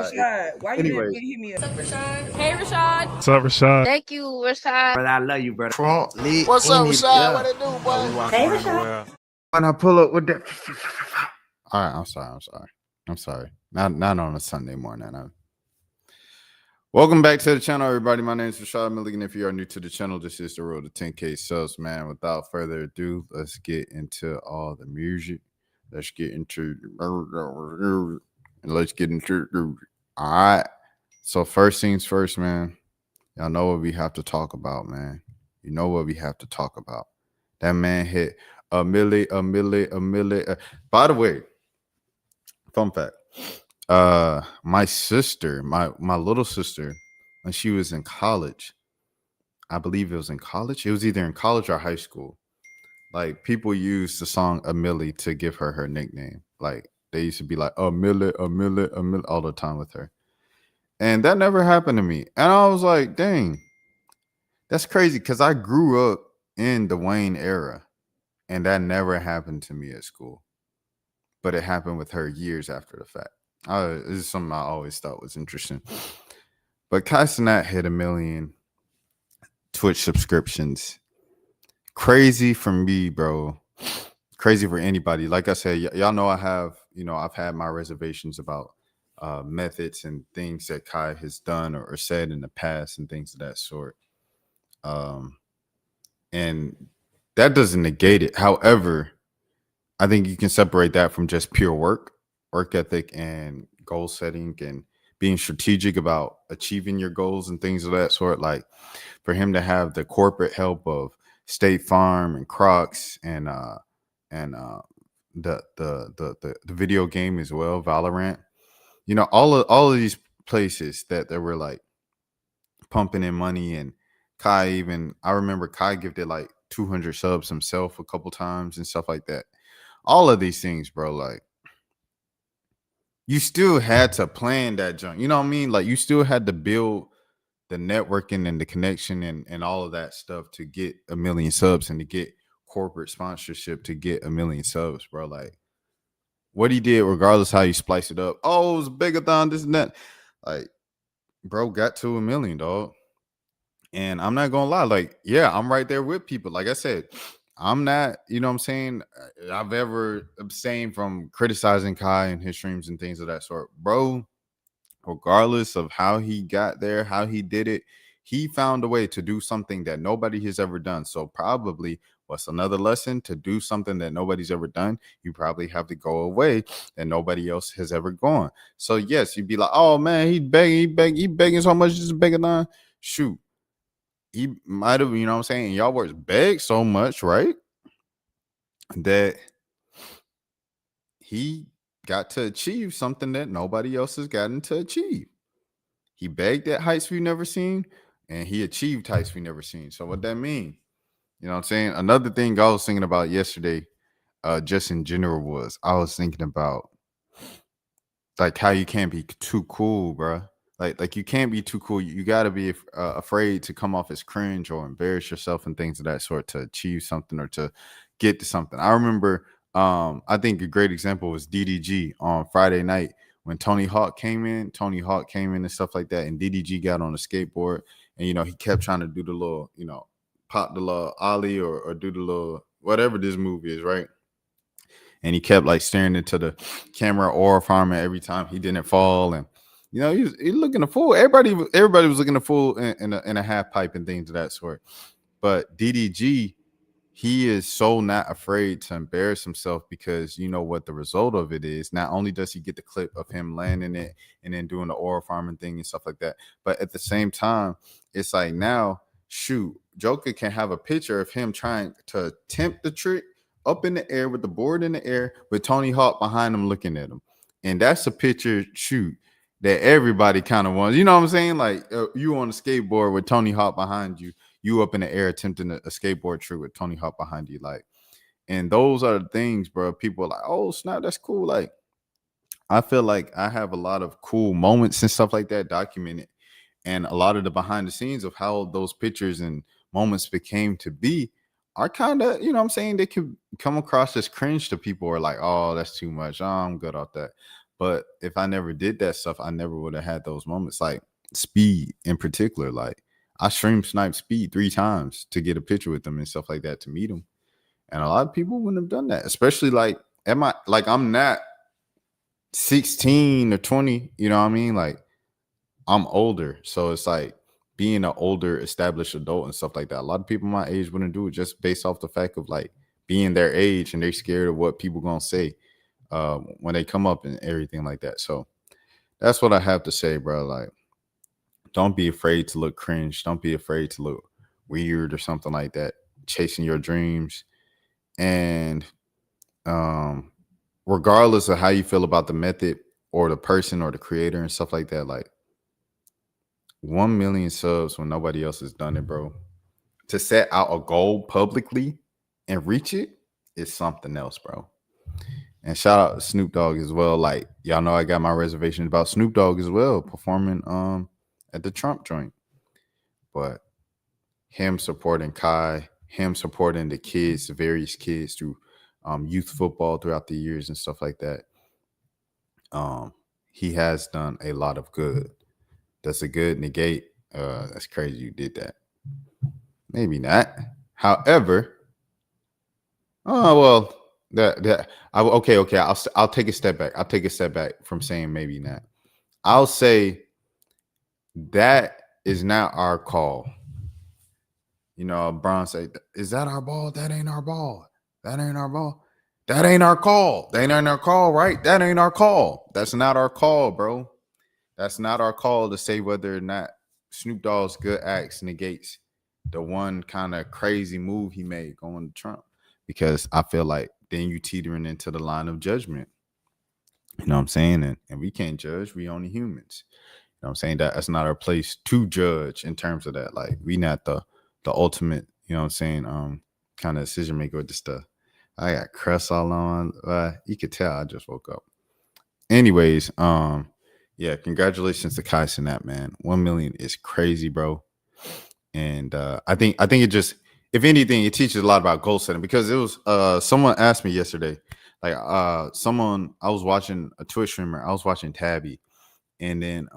Rashad, why you didn't Anyways, hit me up? What's up, Rashad? Hey, Rashad. What's up, Rashad? Thank you, Rashad. brother, I love you, brother. What's up, Rashad? What it do, boy? Hey, Rashad. When I pull up with that. All right, I'm sorry. Not on a Sunday morning. Welcome back to the channel, everybody. My name is Rashad Milligan. If you are new to the channel, this is the road to 10K subs, man. Without further ado, let's get into all the music. Let's get into all right. So first things first, man. Y'all know what we have to talk about, man. You know what we have to talk about. That man hit a milli. By the way, fun fact. My sister, my little sister, when she was in college, I believe it was in college. It was either in college or high school. Like, people used the song "A Millie" to give her nickname. Like, they used to be like "A Millie" all the time with her. And that never happened to me. And I was like, dang, that's crazy, because I grew up in the Wayne era, and that never happened to me at school. But it happened with her years after the fact. This is something I always thought was interesting. But Cenat hit 1 million Twitch subscriptions. Crazy for me, bro. Crazy for anybody. Like I said, y'all know I've had my reservations about methods and things that Kai has done or said in the past and things of that sort. And that doesn't negate it. However, I think you can separate that from just pure work ethic, and goal setting, and being strategic about achieving your goals and things of that sort. Like, for him to have the corporate help of State Farm and Crocs and the video game as well, Valorant. You know, all of these places that were like pumping in money. And Kai, I remember Kai gifted like 200 subs himself a couple times and stuff like that. All of these things, bro, like, you still had to plan that junk. You know what I mean? Like, you still had to build the networking and the connection and all of that stuff to get 1 million subs, and to get corporate sponsorship to get 1 million subs, bro. Like, what he did, regardless how you splice it up. Oh, it was a bigathon, this and that. Like, bro got to 1 million, dog. And I'm not gonna lie, like, yeah, I'm right there with people. Like I said, I'm not, you know what I'm saying, I've ever abstained from criticizing Kai and his streams and things of that sort. Bro, regardless of how he got there, how he did it, he found a way to do something that nobody has ever done. So probably, what's another lesson? To do something that nobody's ever done, you probably have to go away that nobody else has ever gone. So yes, you'd be like, oh man, he begging so much, just begging on. Shoot. He might have, you know what I'm saying, y'all words beg so much, right? That he got to achieve something that nobody else has gotten to achieve. He begged at heights we've never seen, and he achieved heights we've never seen. So what that mean? You know what I'm saying? Another thing I was thinking about yesterday, just in general, was I was thinking about like how you can't be too cool, bro. Like you can't be too cool. You got to be afraid to come off as cringe or embarrass yourself and things of that sort to achieve something or to get to something. I remember, I think a great example was DDG on Friday night when Tony Hawk came in and stuff like that. And DDG got on a skateboard, and, you know, he kept trying to do the little, you know, pop the little ollie or do the little, whatever this move is, right? And he kept like staring into the camera or farming every time he didn't fall. And, you know, he looking a fool. Everybody was looking a fool in a half pipe and things of that sort. But DDG, he is so not afraid to embarrass himself, because you know what the result of it is. Not only does he get the clip of him landing it and then doing the oil farming thing and stuff like that, but at the same time, it's like, now, shoot, Joker can have a picture of him trying to attempt the trick up in the air with the board in the air with Tony Hawk behind him looking at him. And that's a picture, shoot, that everybody kind of wants. You know what I'm saying? Like, you on a skateboard with Tony Hawk behind you, you up in the air attempting a skateboard trick with Tony Hawk behind you. Like, and those are the things, bro. People are like, oh, snap, that's cool. Like, I feel like I have a lot of cool moments and stuff like that documented. And a lot of the behind the scenes of how those pictures and moments became to be are kind of, you know what I'm saying, they can come across as cringe to people, or like, oh, that's too much. Oh, I'm good off that. But if I never did that stuff, I never would have had those moments. Like Speed in particular, like I stream snipe Speed 3 times to get a picture with them and stuff like that to meet him. And a lot of people wouldn't have done that, especially like I'm not 16 or 20, you know what I mean? Like I'm older. So it's like being an older established adult and stuff like that. A lot of people my age wouldn't do it just based off the fact of like being their age and they're scared of what people gonna say when they come up and everything like that. So that's what I have to say, bro. Like, don't be afraid to look cringe. Don't be afraid to look weird or something like that. Chasing your dreams. And regardless of how you feel about the method or the person or the creator and stuff like that, like 1 million subs when nobody else has done it, bro. To set out a goal publicly and reach it is something else, bro. And shout out to Snoop Dogg as well. Like, y'all know I got my reservations about Snoop Dogg as well, performing at the Trump joint. But him supporting Kai, him supporting the kids, the various kids through youth football throughout the years and stuff like that. He has done a lot of good. Does a good negate? That's crazy you did that. Maybe not. However, well, okay. I'll take a step back. I'll take a step back from saying maybe not. I'll say that is not our call. You know, Bron say, "Is that our ball? That ain't our ball. That ain't our ball. That ain't our call. That ain't our call, right? That ain't our call. That's not our call, bro. That's not our call to say whether or not Snoop Dogg's good acts negates the one kind of crazy move he made going to Trump, because I feel like then you teetering into the line of judgment. You know what I'm saying? And we can't judge. We only humans. You know what I'm saying? That's not our place to judge in terms of that. Like, we not the ultimate, you know what I'm saying, kind of decision maker with this stuff. I got crust all on. You could tell I just woke up. Anyways, yeah, congratulations to Kai Cenat, man. 1 million is crazy, bro. And I think it just, if anything, it teaches a lot about goal setting, because it was someone asked me yesterday, like I was watching a Twitch streamer, I was watching Tabby, and then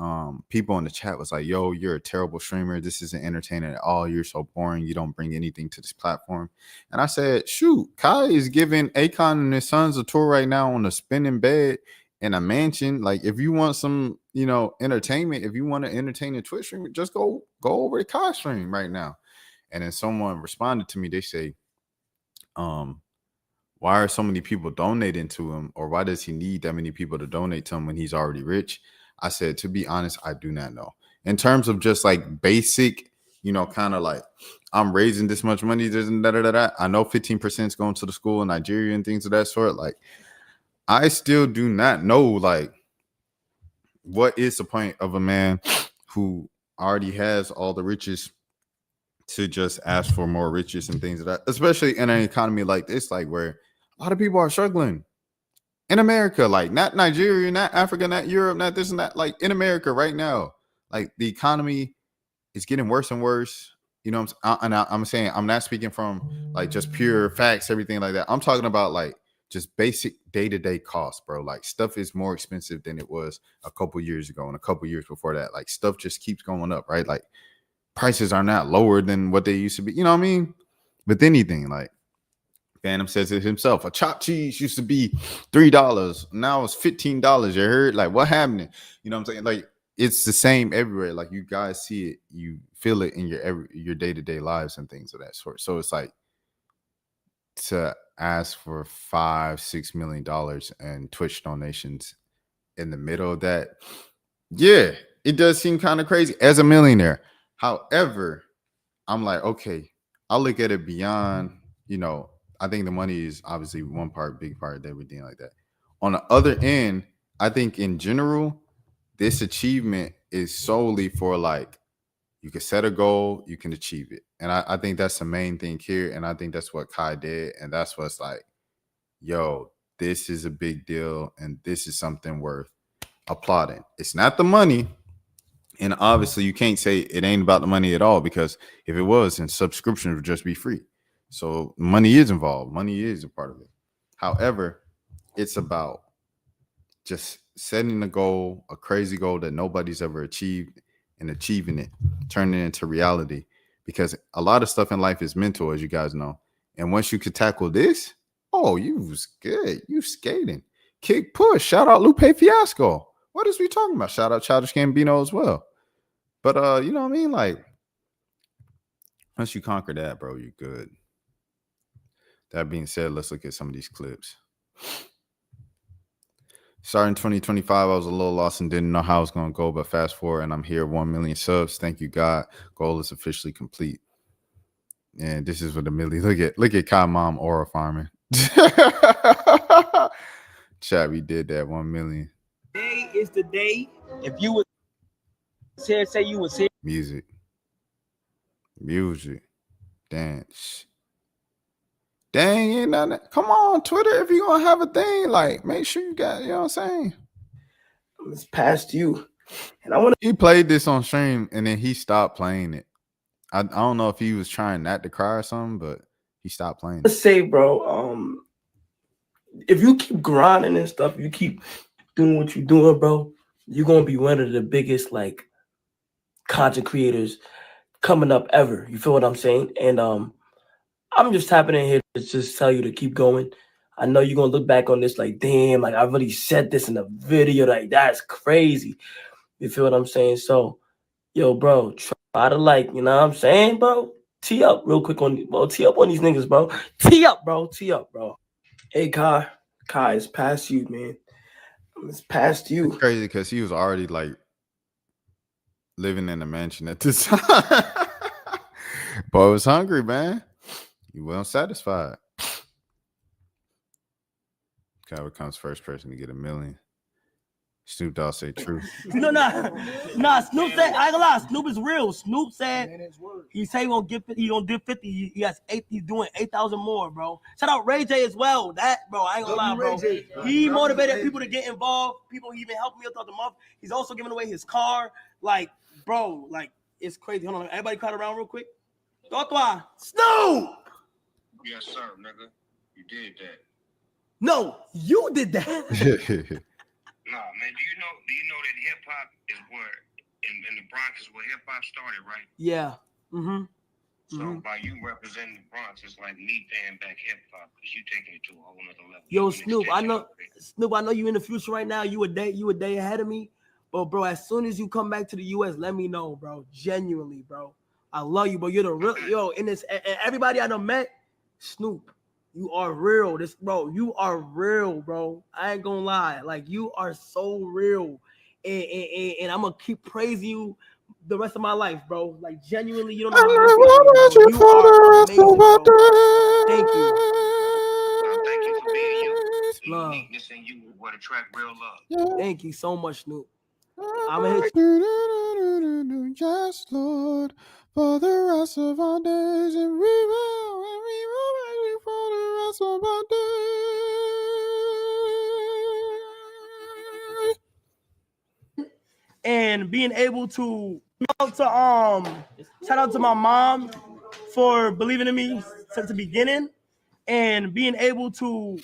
people in the chat was like, yo, you're a terrible streamer. This isn't entertaining at all. You're so boring. You don't bring anything to this platform. And I said, shoot, Kai is giving Akon and his sons a tour right now on a spinning bed in a mansion. Like, if you want some, you know, entertainment, if you want to entertain a Twitch stream, just go over to Kai stream right now. And then someone responded to me. They say, why are so many people donating to him, or why does he need that many people to donate to him when he's already rich? I said, to be honest, I do not know. In terms of just like basic, you know, kind of like, I'm raising this much money, I know 15% is going to the school in Nigeria and things of that sort. Like, I still do not know, like, what is the point of a man who already has all the riches to just ask for more riches and things of that, especially in an economy like this, like where a lot of people are struggling in America, like not Nigeria, not Africa, not Europe, not this and that, like in America right now, like the economy is getting worse and worse. You know, I'm saying, I'm not speaking from like just pure facts, everything like that. I'm talking about like just basic day-to-day costs, bro. Like, stuff is more expensive than it was a couple years ago and a couple years before that. Like, stuff just keeps going up, right? Like, prices are not lower than what they used to be. You know what I mean? With anything, like, Phantom says it himself. A chopped cheese used to be $3. Now it's $15. You heard? Like, what happened? You know what I'm saying? Like, it's the same everywhere. Like, you guys see it, you feel it in your day-to-day lives and things of that sort. So it's like, to ask for $5-6 million and Twitch donations in the middle of that, yeah, it does seem kind of crazy as a millionaire. However, I'm like, okay, I'll look at it beyond, you know, I think the money is obviously one part, big part of everything like that. On the other end, I think in general, this achievement is solely for like, you can set a goal, you can achieve it. And I think that's the main thing here. And I think that's what Kai did. And that's what's like, yo, this is a big deal. And this is something worth applauding. It's not the money. And obviously you can't say it ain't about the money at all, because if it was, then subscription would just be free. So money is involved. Money is a part of it. However, it's about just setting a goal, a crazy goal that nobody's ever achieved, and achieving it, turning it into reality. Because a lot of stuff in life is mental, as you guys know. And once you could tackle this, oh, you was good. You skating. Kick, push. Shout out Lupe Fiasco. What is we talking about? Shout out Childish Gambino as well. But you know what I mean? Like, once you conquer that, bro, you're good. That being said, let's look at some of these clips. Starting 2025, I was a little lost and didn't know how it was going to go, but fast forward and I'm here, 1 million subs. Thank you, God. Goal is officially complete. And this is what a million. Look at Kai Mom aura farming. Chat, we did that 1 million. Today is the day. If you would say you would say Music, dance. Dang, ain't nothing. Come on, Twitter. If you're gonna have a thing, like make sure you got, you know what I'm saying? it's past you. And I want He played this on stream and then he stopped playing it. I don't know if he was trying not to cry or something, but he stopped playing to say, bro, if you keep grinding and stuff, you keep doing what you're doing, bro, you're gonna be one of the biggest like content creators coming up ever. You feel what I'm saying? And I'm just tapping in here to just tell you to keep going. I know you're gonna look back on this like, damn, like I really said this in a video, like that's crazy. You feel what I'm saying? So, yo, bro, try to like, you know what I'm saying, bro? Tee up real quick on, bro. Tee up on these niggas, bro. Tee up, bro. Hey, Kai, it's past you, man. It's past you. It's crazy because he was already like living in a mansion at this time. Boy was hungry, man. He wasn't satisfied. Kai becomes first person to get 1 million. Snoop Dogg say true. Nah. Snoop said, I ain't gonna lie, Snoop is real. Snoop said he said he gonna do 50. He has 8. He's doing 8,000 more, bro. Shout out Ray J as well. That, bro, I ain't gonna lie, bro. He motivated people to get involved. People even helped me throughout the month. He's also giving away his car. Like, bro, like it's crazy. Hold on, everybody cut around real quick. Snoop! Yes, sir, nigga. You did that. No, you did that. Nah, man. Do you know that hip hop is where in the Bronx is where hip hop started, right? Yeah. So by you representing the Bronx, it's like me paying back hip hop because you taking it to a whole nother level. Yo, Snoop, I know you in the future right now. You a day ahead of me. But bro, as soon as you come back to the US, let me know, bro. Genuinely, bro. I love you, bro. You're the real in this, and everybody I done met, Snoop. You are real. You are real, bro. I ain't gonna lie. Like, you are so real. And I'm gonna keep praising you the rest of my life, bro. Like, genuinely, you don't know how you are amazing, bro. Thank you. Thank you for being you. The uniqueness in you is what attract real love. Thank you so much, Snoop. I'm gonna hit you. Yes, Lord, for the rest of our days, and we will wait for the rest of our days. And being able to shout out to my mom for believing in me since the beginning, and being able to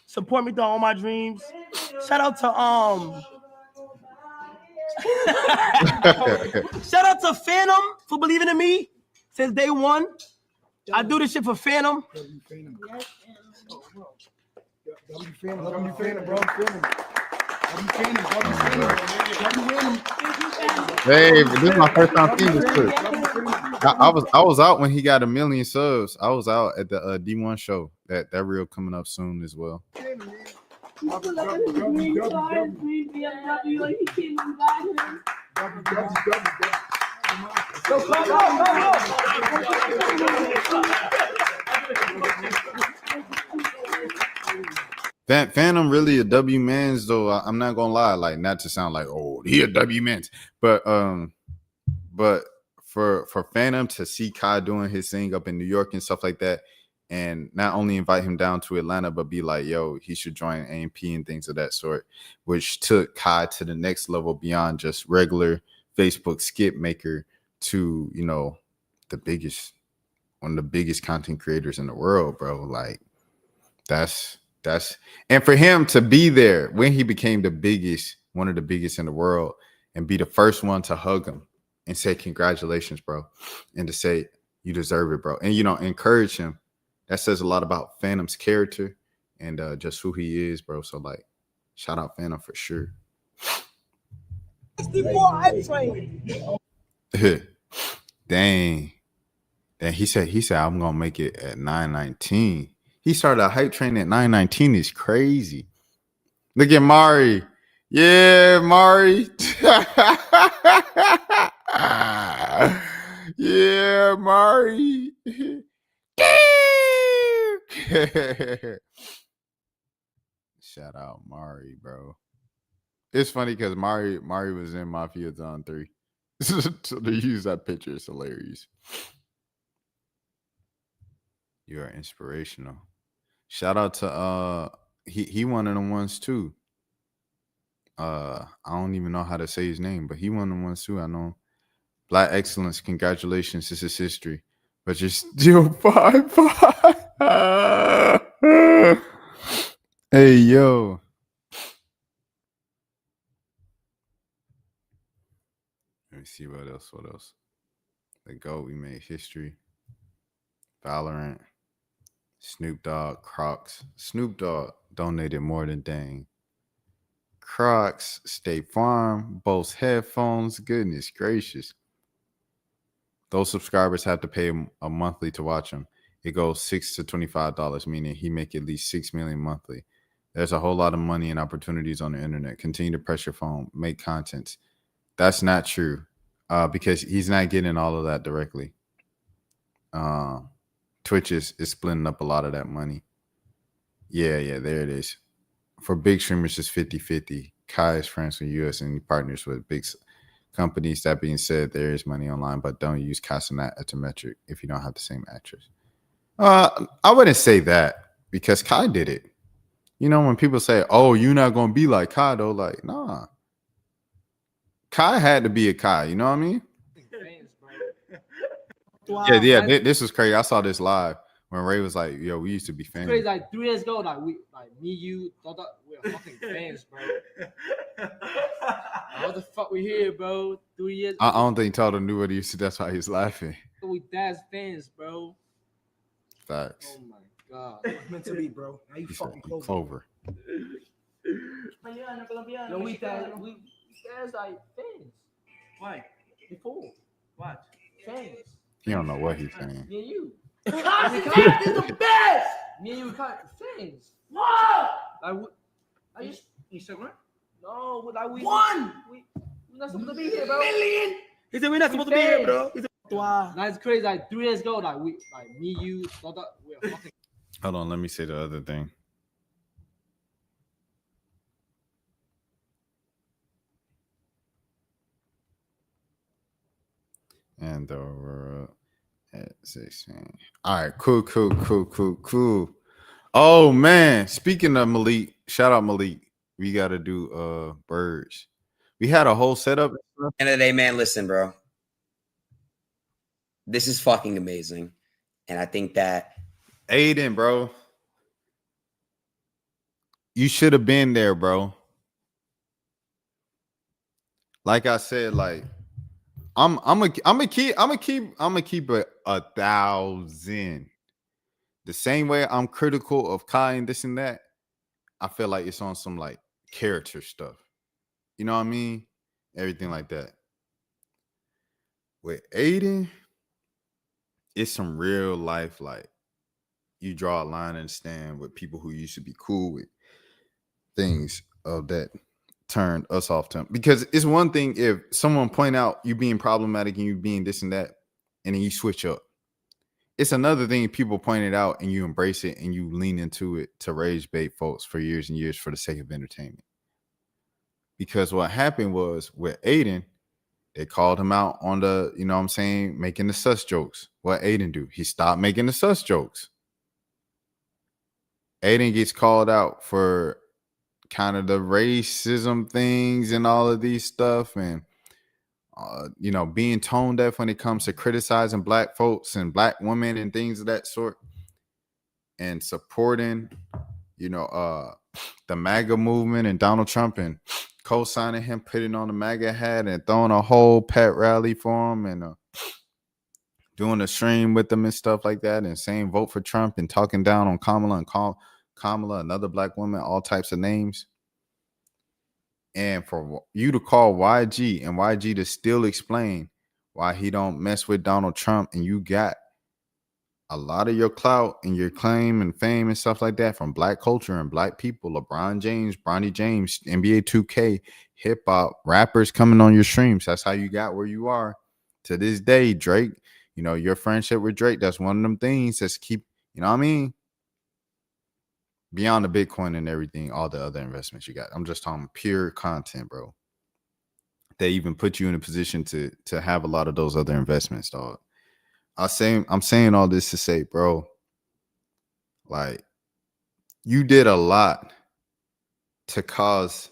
support me through all my dreams. Shout out to shout out to Phantom for believing in me since day one. I do this shit for Phantom. Hey, this is my first time seeing this clip. I was out when he got 1 million subs. I was out at the D1 show. That reel coming up soon as well. Phantom really a W Mans though. I'm not gonna lie, like not to sound like he a W Mans, but for Phantom to see Kai doing his thing up in New York and stuff like that, and not only invite him down to Atlanta, but be like, yo, he should join AMP and things of that sort, which took Kai to the next level beyond just regular Facebook skip maker to, you know, one of the biggest content creators in the world, bro. Like that's and for him to be there when he became the biggest one of the biggest in the world, and be the first one to hug him and say, congratulations, bro. And to say, you deserve it, bro. And, encourage him. That says a lot about Phantom's character and just who he is, bro. So, like, shout out Phantom for sure. 64 hype train. Dang. He said, I'm going to make it at 9:19. He started a hype train at 9:19 is crazy. Look at Mari. Yeah, Mari. Yeah, Mari. Shout out Mari, bro. It's funny because Mari was in Mafia Zone 3. So to use that picture is hilarious. You are inspirational. Shout out to he one of them ones too. I don't even know how to say his name, but he one of them ones too. I know. Black excellence, congratulations. This is history. But you're still 5'5". Hey yo. Let me see what else. The GOAT, we made history. Valorant. Snoop Dogg, Crocs. Snoop Dogg donated more than dang. Crocs, State Farm, Bose headphones. Goodness gracious. Those subscribers have to pay a monthly to watch them. It goes $6 to $25, meaning he make at least $6 million monthly. There's a whole lot of money and opportunities on the internet. Continue to press your phone, make content. That's not true, because he's not getting all of that directly. Twitch is splitting up a lot of that money. Yeah, there it is. For big streamers, it's 50-50. Kai is friends with US and he partners with big companies. That being said, there is money online, but don't use Cenat as a metric if you don't have the same actress. I wouldn't say that because Kai did it. When people say, oh, you're not going to be like Kai, though, like, nah. Kai had to be a Kai, you know what I mean? Yeah, this was crazy. I saw this live when Ray was like, yo, we used to be fans. Crazy, like 3 years ago, me, you, we're fucking fans, bro. What the fuck we here, bro? 3 years. I don't think Toto knew what he used to. That's why he's laughing. We dad's fans, bro. Facts. Oh my god. It's meant to be, bro. Now you fucking Clover. No, we dad's like fans. Why? Before. What? Fans. He don't know what he's saying. Me and you. Cenat is the best. Me and you fans. What? I just Instagram? no, like we One we're not supposed to be here, bro. million. He said we're not supposed to be here, bro. He said, wow. That's crazy. Like 3 years ago, me, you, we're fucking. Hold on, let me say the other thing. And we're at 16. All right, cool. Oh man, speaking of Malik, shout out Malik. We gotta do birds. We had a whole setup. End of the day, man, listen, bro. This is fucking amazing. And I think that Aiden, bro. You should have been there, bro. Like I said, like I'm gonna keep it 1,000. The same way I'm critical of Kai and this and that, I feel like it's on some like character stuff. You know what I mean? Everything like that. With Aiden, it's some real life, like you draw a line and stand with people who used to be cool with things of that turned us off to him. Because it's one thing if someone point out you being problematic and you being this and that, and then you switch up. It's another thing people point it out and you embrace it and you lean into it to rage bait folks for years and years for the sake of entertainment. Because what happened was with Aiden, they called him out on the, you know what I'm saying, making the sus jokes. What Aiden do? He stopped making the sus jokes. Aiden gets called out for kind of the racism things and all of these stuff and being tone deaf when it comes to criticizing black folks and black women and things of that sort, and supporting the MAGA movement and Donald Trump and co-signing him, putting on the MAGA hat, and throwing a whole pet rally for him, and doing a stream with them and stuff like that, and saying vote for Trump and talking down on Kamala and Kamala, another black woman, all types of names. And for you to call YG and YG to still explain why he don't mess with Donald Trump, and you got a lot of your clout and your claim and fame and stuff like that from black culture and black people, LeBron James, Bronny James, NBA 2K, hip hop, rappers coming on your streams. That's how you got where you are to this day. Drake, you know, your friendship with Drake, that's one of them things that's keep, you know what I mean? Beyond the Bitcoin and everything, all the other investments you got. I'm just talking pure content, bro. They even put you in a position to have a lot of those other investments, dog. I'm saying all this to say, bro, like, you did a lot to cause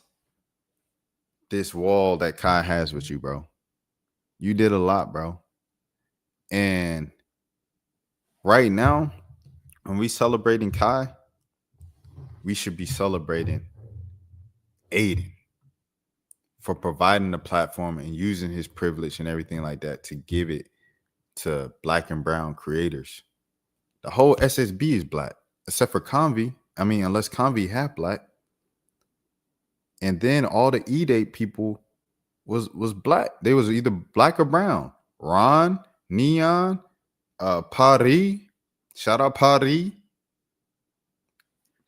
this wall that Kai has with you, bro. You did a lot, bro. And right now, when we celebrating Kai, we should be celebrating Aiden for providing the platform and using his privilege and everything like that to give it to black and brown creators. The whole SSB is black, except for Convy. I mean, unless Convy half black. And then all the E-Date people was black. They was either black or brown. Ron, Neon, Paris, shout out Paris,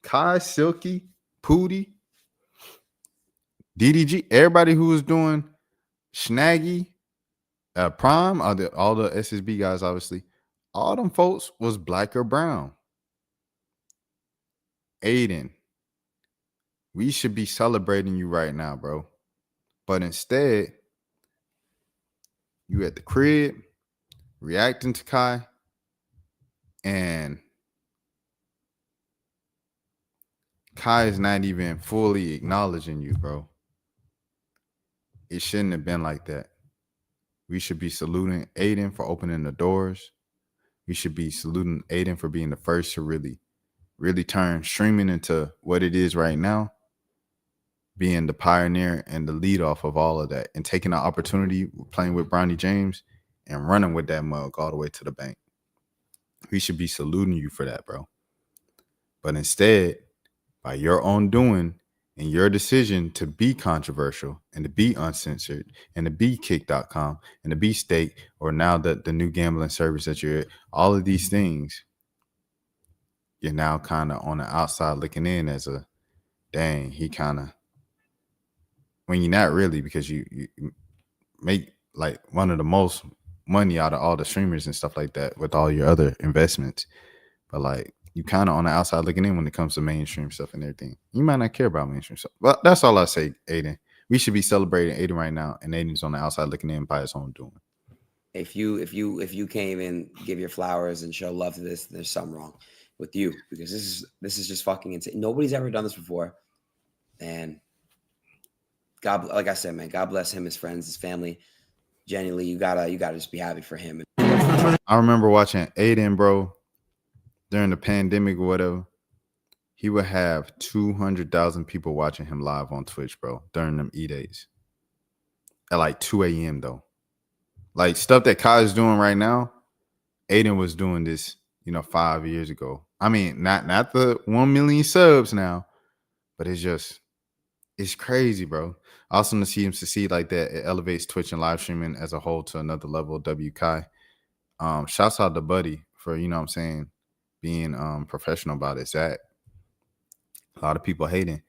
Kai, Silky, Pootie, DDG, everybody who was doing Snaggy, Prime, all the SSB guys, obviously, all them folks was black or brown. Aiden, we should be celebrating you right now, bro. But instead, you at the crib, reacting to Kai, and Kai is not even fully acknowledging you, bro. It shouldn't have been like that. We should be saluting Aiden for opening the doors. We should be saluting Aiden for being the first to really turn streaming into what it is right now, being the pioneer and the lead off of all of that, and taking the opportunity, playing with Bronny James and running with that mug all the way to the bank. We should be saluting you for that, bro. But instead, by your own doing and your decision to be controversial and to be uncensored and to be kick.com and to be Stake, or now the new gambling service that you're at, all of these things, you're now kind of on the outside looking in as a, dang, he kind of, when you're not really, because you make like one of the most money out of all the streamers and stuff like that with all your other investments. But like, you kind of on the outside looking in when it comes to mainstream stuff and everything. You might not care about mainstream stuff. But that's all I say, Aiden. We should be celebrating Aiden right now, and Aiden's on the outside looking in by his own doing. If you can't even give your flowers and show love to this, there's something wrong with you, because this is just fucking insane. Nobody's ever done this before. And God, like I said, man, God bless him, his friends, his family. Genuinely, you gotta just be happy for him. I remember watching Aiden, bro, during the pandemic or whatever. He would have 200,000 people watching him live on Twitch, bro, during them E-days. At like 2 a.m. though. Like stuff that Kai is doing right now, Aiden was doing this, 5 years ago. I mean, not the 1 million subs now, but it's crazy, bro. Awesome to see him succeed like that. It elevates Twitch and live streaming as a whole to another level. W Kai. Shouts out to Buddy for, being professional about it. Zach. A lot of people hating.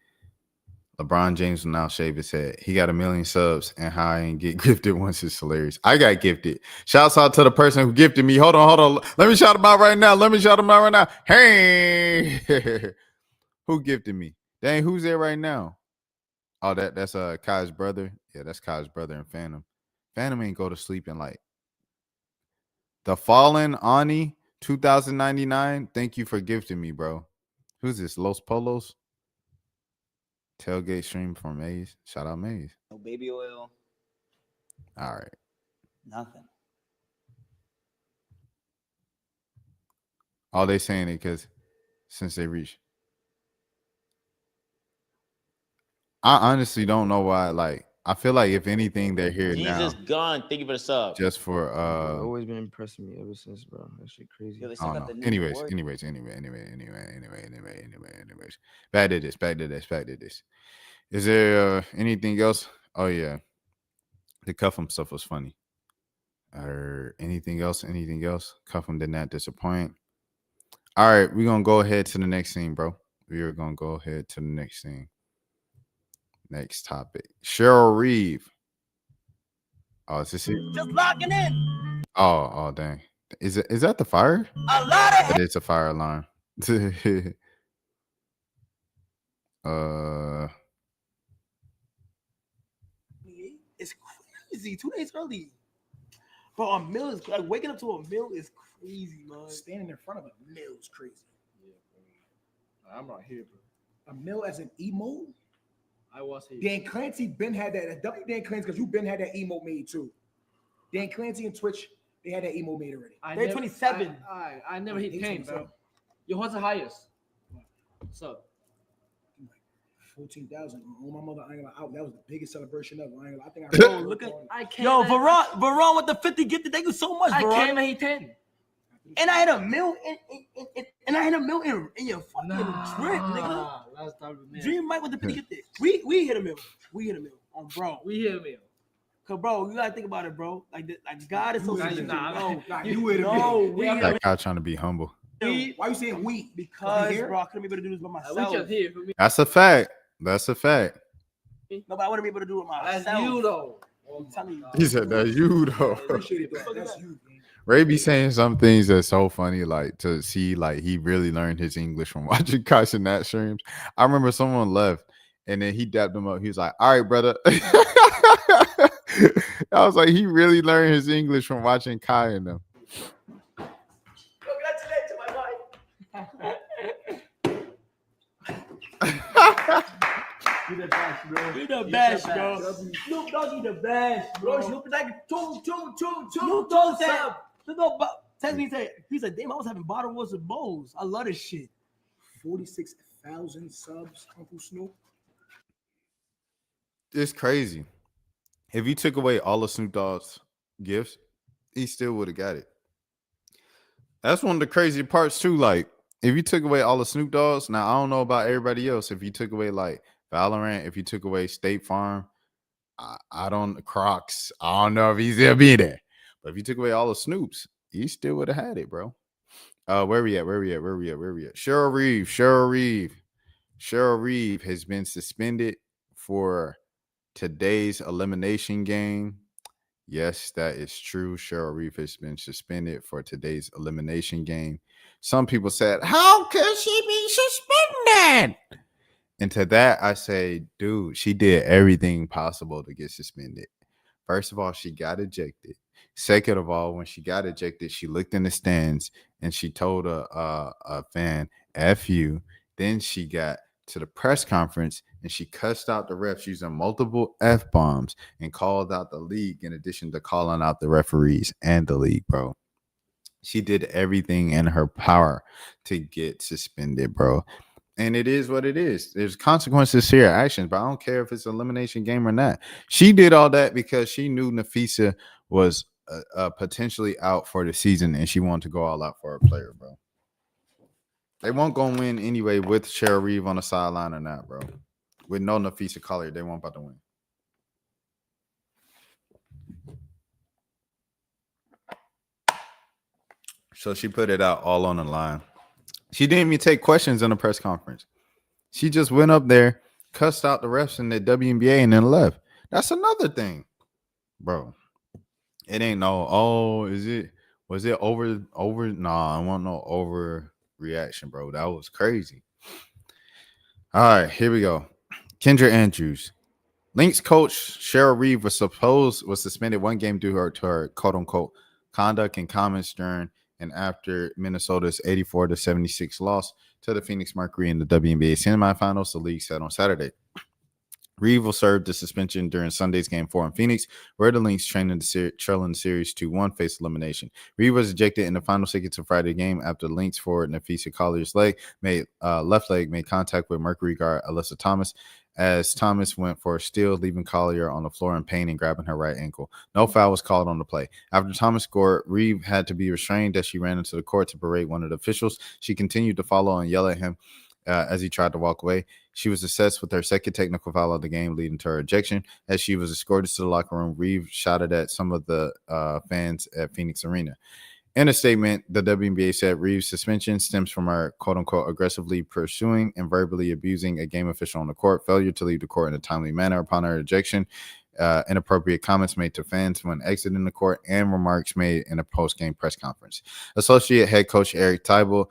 LeBron James will now shave his head. He got 1 million subs, and how I ain't get gifted once is hilarious. I got gifted. Shouts out to the person who gifted me. Hold on. Let me shout him out right now. Hey, who gifted me? Dang, who's there right now? Oh, that's Kai's brother. Yeah, that's Kai's brother and Phantom. Phantom ain't go to sleep in like the Fallen Ani 2099. Thank you for gifting me, bro. Who's this? Los Polos? Tailgate stream from Maze. Shout out Maze. No baby oil. All right. Nothing. All they saying it because since they reached. I honestly don't know why. Like, I feel like if anything, they're here Jesus now Gun, thank you for the sub. just for always been impressing me ever since, bro. That shit crazy. Yo, they I still don't got know. the new Anyways. award. Back to this. Is there anything else? Oh yeah, the Cuffham stuff was funny. Or anything else? Cuffham did not disappoint. All right, we're gonna go ahead to the next scene, bro. We are gonna go ahead to the next scene. Next topic. Cheryl Reeve. Oh, is this it? Just locking in. Oh, dang. Is that the fire? A lot of It is a fire alarm. It's crazy. 2 days early. Bro, a mill is like waking up to a mill is crazy, man. Standing in front of a mill is crazy. Yeah, I'm right here, bro. A mill as an emo? I was here. Dan Clancy Ben had that. W Dan Clancy, because you Ben had that emo made too. Dan Clancy and Twitch, they had that emo made already. They're 27. I never hit 10, bro. 27. Yo, what's the highest? What's up? 14,000. On my mother, I ain't gonna out. That was the biggest celebration ever. I think Bro, look at I can't. yo, Veron with the 50 gifted. Thank you so much, I Veron. can't hit 10. And I had a mill in your fucking drip, nigga. Last time we met. Dream Mike with the 50 gifted. We hit a mill. On bro. We hit me. Cause bro, you gotta think about it, bro. Like God is so Nah, you would have no, That guy trying to be humble. Why you saying we? Because bro, I couldn't be able to do this by myself. We just here for me. That's a fact. No, but I wouldn't be able to do it myself. That's you though. I'm telling you. He said that's you though. Appreciate that. That's you. Ray be saying some things that's so funny, like to see like he really learned his English from watching Cenat streams. I remember someone left and then he dapped him up. He was like, "All right, brother." I was like, he really learned his English from watching Kai and them. You the best, bro. You the best, bro. Snoop Dogg, you the best, bro. Snoop like two. Snoop Dogg said, text me, he said, damn, I was having bottle wars with bowls. I love this shit. 46,000 subs, Uncle Snoop. It's crazy. If you took away all of Snoop Dogg's gifts, he still would have got it. That's one of the crazy parts too. Like, if you took away all the Snoop Dogg's, now I don't know about everybody else. If you took away like Valorant, if you took away State Farm, I don't Crocs. I don't know if he's still be there. But if you took away all the Snoops, he still would have had it, bro. Where we at? Cheryl Reeve has been suspended for today's elimination game. Yes, that is true. Cheryl Reeve has been suspended for today's elimination game. Some people said, how could she be suspended? And to that, I say, dude, she did everything possible to get suspended. First of all, she got ejected. Second of all, when she got ejected, she looked in the stands and she told a fan, F you. Then she got to the press conference and she cussed out the refs using multiple F-bombs and called out the league in addition to calling out the referees and the league, bro. She did everything in her power to get suspended, bro. And it is what it is. There's consequences to your actions, but I don't care if it's an elimination game or not. She did all that because she knew Nafisa was potentially out for the season and she wanted to go all out for a player, bro. They won't go win anyway with Cheryl Reeve on the sideline or not, bro. With no Nafisa Collier, they won't about to win. So she put it out all on the line. She didn't even take questions in the press conference. She just went up there, cussed out the refs in the WNBA, and then left. That's another thing, bro. It ain't no, was it over? Nah, I want no overreaction, bro. That was crazy. All right, here we go. Kendra Andrews. Lynx coach Cheryl Reeve was suspended one game due to her quote unquote conduct and comments during and after Minnesota's 84-76 loss to the Phoenix Mercury in the WNBA semifinals, the league said on Saturday. Reeve will serve the suspension during Sunday's Game 4 in Phoenix, where the Lynx trailing the series 2-1 faced elimination. Reeve was ejected in the final seconds of Friday's game after the Lynx forward Nafisa Collier's left leg made contact with Mercury guard Alyssa Thomas as Thomas went for a steal, leaving Collier on the floor in pain and grabbing her right ankle. No foul was called on the play. After Thomas scored, Reeve had to be restrained as she ran into the court to berate one of the officials. She continued to follow and yell at him as he tried to walk away. She was assessed with her second technical foul of the game, leading to her ejection. As she was escorted to the locker room, Reeve shouted at some of the fans at Phoenix Arena. In a statement, the WNBA said Reeve's suspension stems from her, quote-unquote, aggressively pursuing and verbally abusing a game official on the court, failure to leave the court in a timely manner upon her ejection, inappropriate comments made to fans when exiting the court, and remarks made in a post-game press conference. Associate head coach Eric Tybel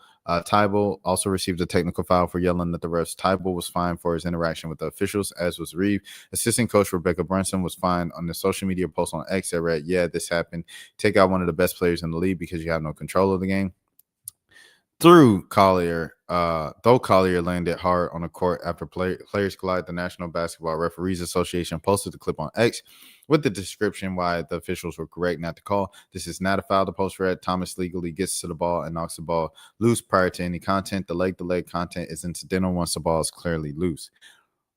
also received a technical foul for yelling at the refs. Tybel was fined for his interaction with the officials, as was Reeve. Assistant coach Rebecca Brunson was fined on the social media post on X that read, "Yeah, this happened. Take out one of the best players in the league because you have no control of the game." Through Collier, though Collier landed hard on the court after players collided, the National Basketball Referees Association posted the clip on X with the description why the officials were correct not to call. "This is not a foul," the post read. "Thomas legally gets to the ball and knocks the ball loose prior to any content. The leg-to-leg content is incidental once the ball is clearly loose."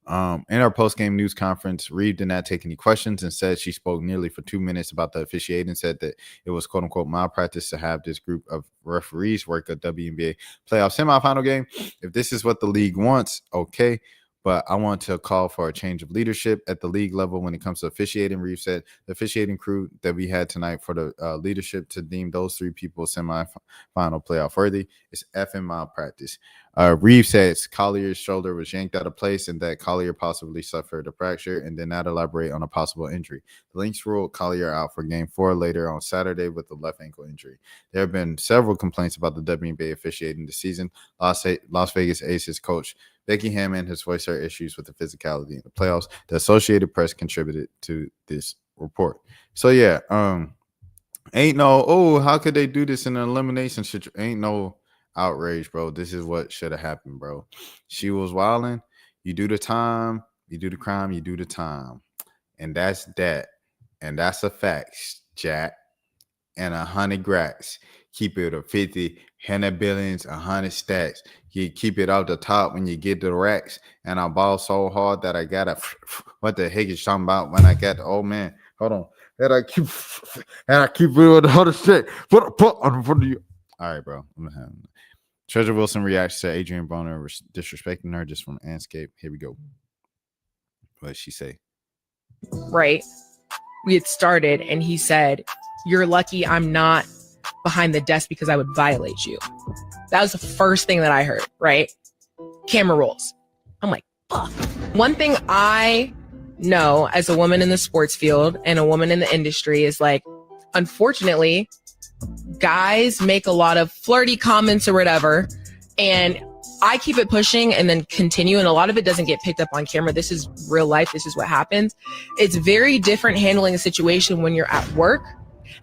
In our post-game news conference, Reeve did not take any questions and said she spoke nearly for 2 minutes about the officiating, said that it was, quote-unquote, malpractice to have this group of referees work a WNBA playoff semifinal game. "If this is what the league wants, okay. But I want to call for a change of leadership at the league level when it comes to officiating." Reeve said the officiating crew that we had tonight for the leadership to deem those three people semifinal playoff worthy is effing malpractice. Reeve says Collier's shoulder was yanked out of place and that Collier possibly suffered a fracture and did not elaborate on a possible injury. The Lynx ruled Collier out for Game 4 later on Saturday with a left ankle injury. There have been several complaints about the WNBA officiating this season. Las Vegas Aces coach Becky Hammond has voiced her issues with the physicality in the playoffs. The Associated Press contributed to this report. So yeah, ain't no, how could they do this in an elimination situation? Ain't no outrage, bro. This is what should have happened, bro. She was wilding. You do the time, you do the crime, you do the time. And that's that. And that's a fact, Jack. And 100 racks. Keep it a 50, 100 billions, 100 stacks. You keep it out the top when you get the racks. And I ball so hard that I got a what the heck is talking about when I got the old man. Hold on. And I keep doing the other shit. Put on front of you. All right, bro. Treasure Wilson reacts to Adrian Boner disrespecting her just from Anscape. Here we go. What she say? Right. We had started and he said, "You're lucky I'm not behind the desk because I would violate you." That was the first thing that I heard, right? Camera rolls. I'm like, fuck. One thing I know as a woman in the sports field and a woman in the industry is like, unfortunately, guys make a lot of flirty comments or whatever, and I keep it pushing and then continue, and a lot of it doesn't get picked up on camera. This is real life. This is what happens. It's very different handling a situation when you're at work.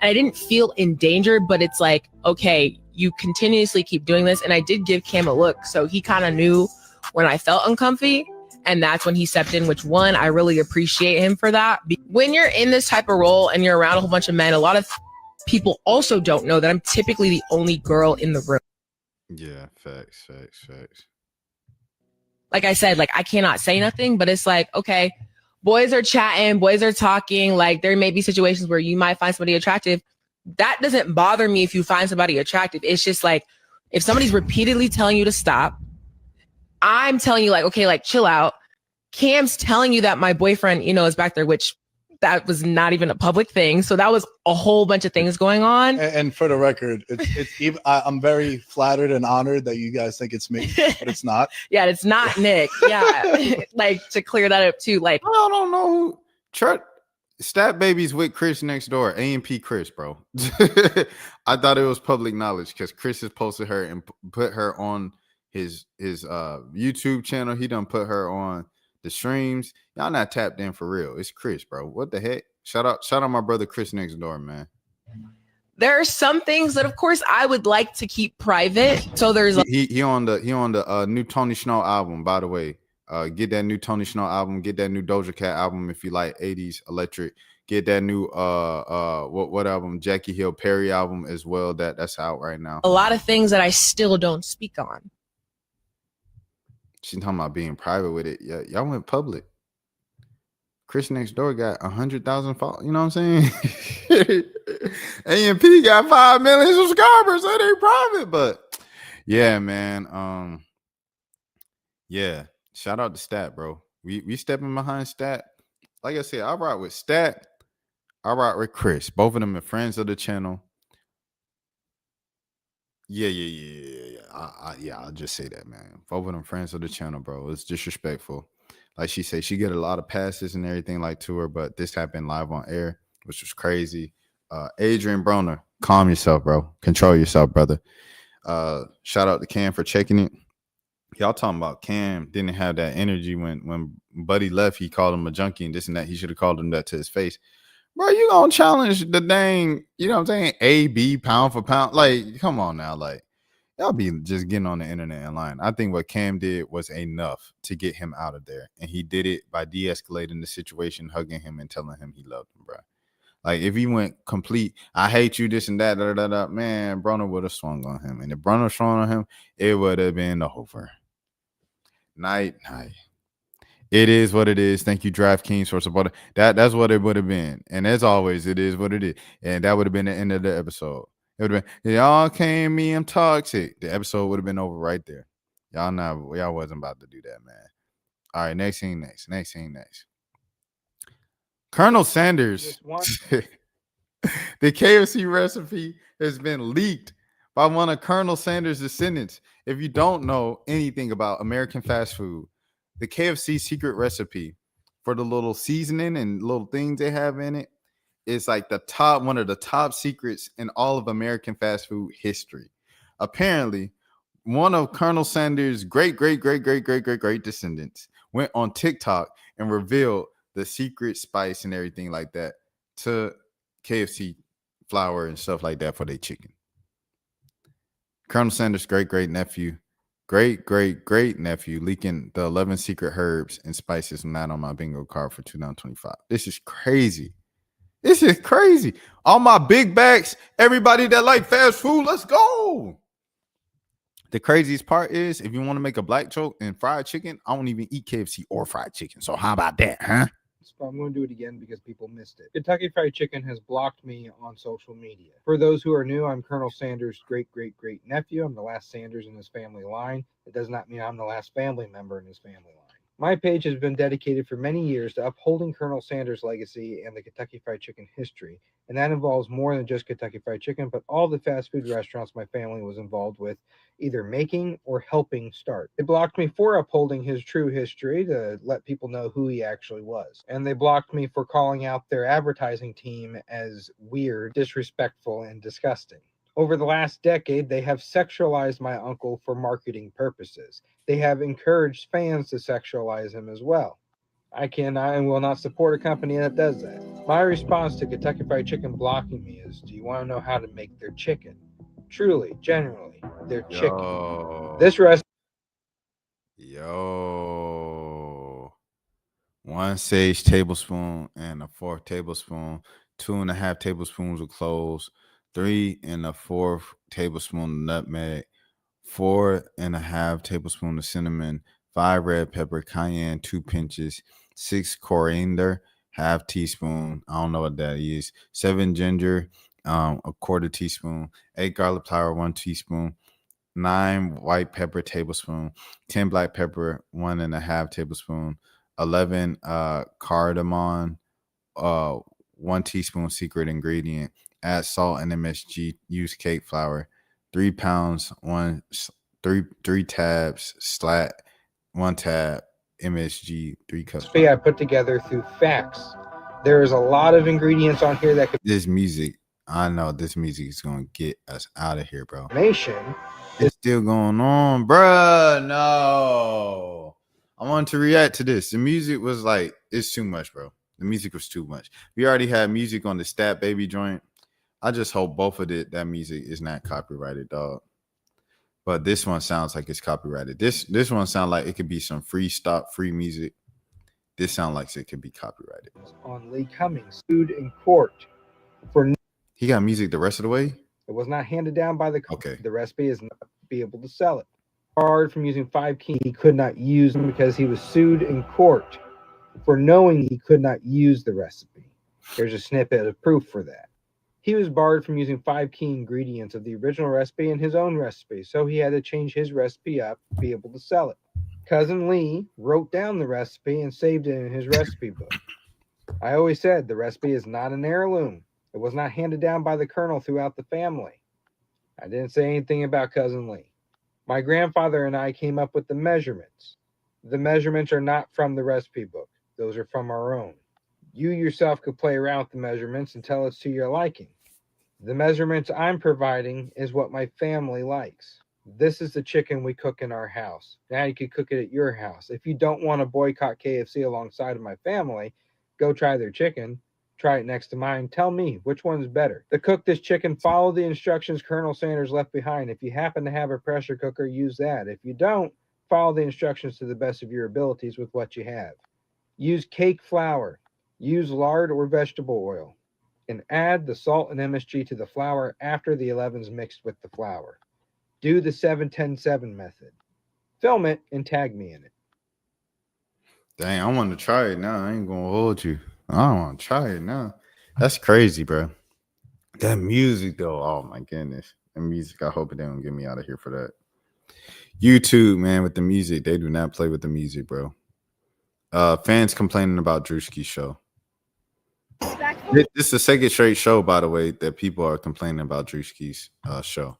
And I didn't feel endangered, but it's like, okay, you continuously keep doing this. And I did give Cam a look, so he kind of knew when I felt uncomfy. And that's when he stepped in, which one, I really appreciate him for that. When you're in this type of role and you're around a whole bunch of men, a lot of people also don't know that I'm typically the only girl in the room. Yeah, facts. Like I said, like I cannot say nothing, but it's like, okay, boys are chatting, boys are talking. Like there may be situations where you might find somebody attractive. That doesn't bother me if you find somebody attractive. It's just like, if somebody's repeatedly telling you to stop, I'm telling you like, okay, like chill out. Cam's telling you that my boyfriend, is back there, which that was not even a public thing. So that was a whole bunch of things going on. And for the record, it's even, I'm very flattered and honored that you guys think it's me, but it's not. Yeah, it's not Nick. Yeah, like to clear that up too. Like I don't know who Stat Baby's with Chris next door. A&P Chris, bro. I thought it was public knowledge because Chris has posted her and put her on his YouTube channel. He done put her on the streams. Y'all not tapped in for real. It's Chris, bro. What the heck? Shout out my brother Chris next door, man. There are some things that, of course, I would like to keep private. So there's he on the new Tony Snow album, by the way. Get that new Tony Snow album. Get that new Doja Cat album if you like 80s electric. Get that new what album? Jackie Hill Perry album as well. That's out right now. A lot of things that I still don't speak on. She's talking about being private with it. Yeah, y'all went public. Chris next door got 100,000 followers. You know what I'm saying? AMP got 5 million subscribers. That ain't private, but yeah, man. Yeah. Shout out to Stat, bro. We stepping behind Stat. Like I said, I rock with Stat. I rock with Chris. Both of them are friends of the channel. Yeah. I'll just say that, man. Both of them friends of the channel, bro. It's disrespectful. Like she said, she get a lot of passes and everything like to her, but this happened live on air, which was crazy. Adrian Broner, calm yourself, bro. Control yourself, brother. Shout out to Cam for checking it. Y'all talking about Cam didn't have that energy when Buddy left. He called him a junkie and this and that. He should have called him that to his face. Bro, you gonna challenge the dang, you know what I'm saying? A-B pound for pound. Like, come on now. Like, y'all be just getting on the internet and lying. I think what Cam did was enough to get him out of there. And he did it by de-escalating the situation, hugging him and telling him he loved him, bro. Like, if he went complete, I hate you, this and that, man, Broner would have swung on him. And if Broner swung on him, it would have been over. Night. It is what it is. Thank you, DraftKings, for supporting. That's what it would have been. And as always, it is what it is. And that would have been the end of the episode. It would have been, y'all came me, I'm toxic. The episode would have been over right there. Y'all wasn't about to do that, man. All right, next thing. Colonel Sanders. The KFC recipe has been leaked by one of Colonel Sanders' descendants. If you don't know anything about American fast food, the KFC secret recipe for the little seasoning and little things they have in it is like one of the top secrets in all of American fast food history. Apparently, one of Colonel Sanders' great descendants went on TikTok and revealed the secret spice and everything like that to KFC flour and stuff like that for their chicken. Colonel Sanders' great nephew leaking the 11 secret herbs and spices not on my bingo card for 2025. This is crazy. All my big bags, everybody that like fast food, let's go. The craziest part is if you want to make a black joke and fried chicken, I don't even eat KFC or fried chicken. So how about that, huh? So I'm going to do it again because people missed it. Kentucky Fried Chicken has blocked me on social media. For those who are new, I'm Colonel Sanders' great nephew. I'm the last Sanders in his family line. It does not mean I'm the last family member in his family line. My page has been dedicated for many years to upholding Colonel Sanders' legacy and the Kentucky Fried Chicken history. And that involves more than just Kentucky Fried Chicken, but all the fast food restaurants my family was involved with, either making or helping start. They blocked me for upholding his true history to let people know who he actually was. And they blocked me for calling out their advertising team as weird, disrespectful, and disgusting. Over the last decade, they have sexualized my uncle for marketing purposes. They have encouraged fans to sexualize him as well. I cannot and will not support a company that does that. My response to Kentucky Fried Chicken blocking me is, do you want to know how to make their chicken? Truly, genuinely, their chicken. This recipe. 1 sage tablespoon and a 4th tablespoon, 2.5 tablespoons of cloves, 3 1/4 tablespoon of nutmeg, 4.5 tablespoons of cinnamon, 5 red pepper, cayenne, 2 pinches, 6 coriander, 1/2 teaspoon. I don't know what that is. 7 ginger, 1/4 teaspoon, 8 garlic powder, 1 teaspoon, 9 white pepper tablespoon, 10 black pepper, 1.5 tablespoon, 11 cardamom, 1 teaspoon secret ingredient. Add salt and MSG. Use cake flour. 3 pounds, 3 tabs, slat, 1 tab, MSG, 3 cups. I put together through facts. There is a lot of ingredients on here that could. This music, I know this music is gonna get us out of here, bro. Information. It's still going on, bruh. No, I wanted to react to this. The music was like, it's too much, bro. The music was too much. We already had music on the Stat Baby joint. I just hope both of that music is not copyrighted, dog. But this one sounds like it's copyrighted. This one sounds like it could be some free music. This sounds like it could be copyrighted. On Lee Cummings, sued in court for. He got music the rest of the way? It was not handed down by the. Okay. The recipe is not be able to sell it. barred from using 5 keys he could not use them because he was sued in court for knowing he could not use the recipe. Here's a snippet of proof for that. He was barred from using 5 key ingredients of the original recipe in his own recipe, so he had to change his recipe up to be able to sell it. Cousin Lee wrote down the recipe and saved it in his recipe book. I always said the recipe is not an heirloom. It was not handed down by the colonel throughout the family. I didn't say anything about Cousin Lee. My grandfather and I came up with the measurements. The measurements are not from the recipe book. Those are from our own. You yourself could play around with the measurements until it's to your liking. The measurements I'm providing is what my family likes. This is the chicken we cook in our house. Now you could cook it at your house. If you don't want to boycott KFC alongside of my family, go try their chicken. Try it next to mine. Tell me which one's better. To cook this chicken, follow the instructions Colonel Sanders left behind. If you happen to have a pressure cooker, use that. If you don't, follow the instructions to the best of your abilities with what you have. Use cake flour. Use lard or vegetable oil. And add the salt and MSG to the flour after the 11's mixed with the flour. Do the 7-10-7 method. Film it and tag me in it. Dang, I want to try it now. I ain't gonna hold you. I want to try it now. That's crazy, bro. That music, though. Oh my goodness. The music. I hope they don't get me out of here for that. YouTube, man, with the music, they do not play with the music, bro. Fans complaining about Drewski's show. This is the second straight show, by the way, that people are complaining about Drewski's show.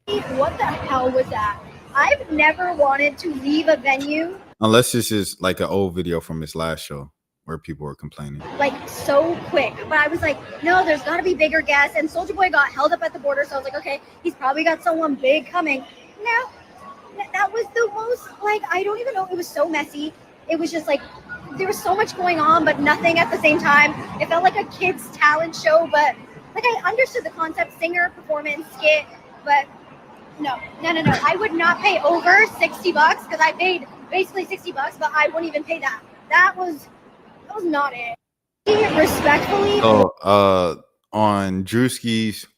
What the hell was that? I've never wanted to leave a venue. Unless this is like an old video from his last show where people were complaining. Like so quick. But I was like, no, there's got to be bigger guests. And Soulja Boy got held up at the border. So I was like, okay, he's probably got someone big coming. No, that was the most, like, I don't even know. It was so messy. It was just like, there was so much going on, but nothing at the same time. It felt like a kid's talent show, but like I understood the concept, singer, performance, skit, but no. I would not pay over $60 because I paid basically $60, but I wouldn't even pay that. That was not it. Respectfully. So on Drewski's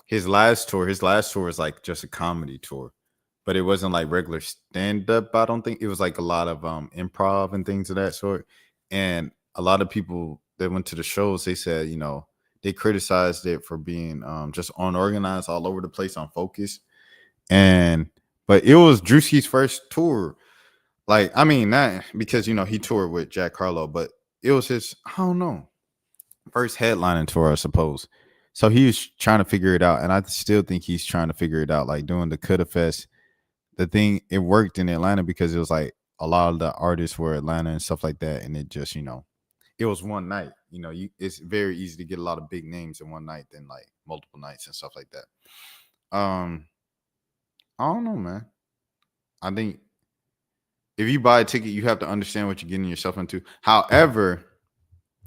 his last tour is like just a comedy tour, but it wasn't like regular stand-up. I don't think it was like a lot of improv and things of that sort. And a lot of people that went to the shows, they said, you know, they criticized it for being just unorganized, all over the place, unfocused. But it was Drewski's first tour. Like, I mean, not because, you know, he toured with Jack Harlow, but it was his, I don't know, first headlining tour, I suppose. So he was trying to figure it out. And I still think he's trying to figure it out. Like doing the Coulda Fest, the thing, it worked in Atlanta because it was like a lot of the artists were Atlanta and stuff like that. And it just, you know, it was one night. You know, it's very easy to get a lot of big names in one night than like multiple nights and stuff like that. I don't know, man. I think if you buy a ticket, you have to understand what you're getting yourself into. However,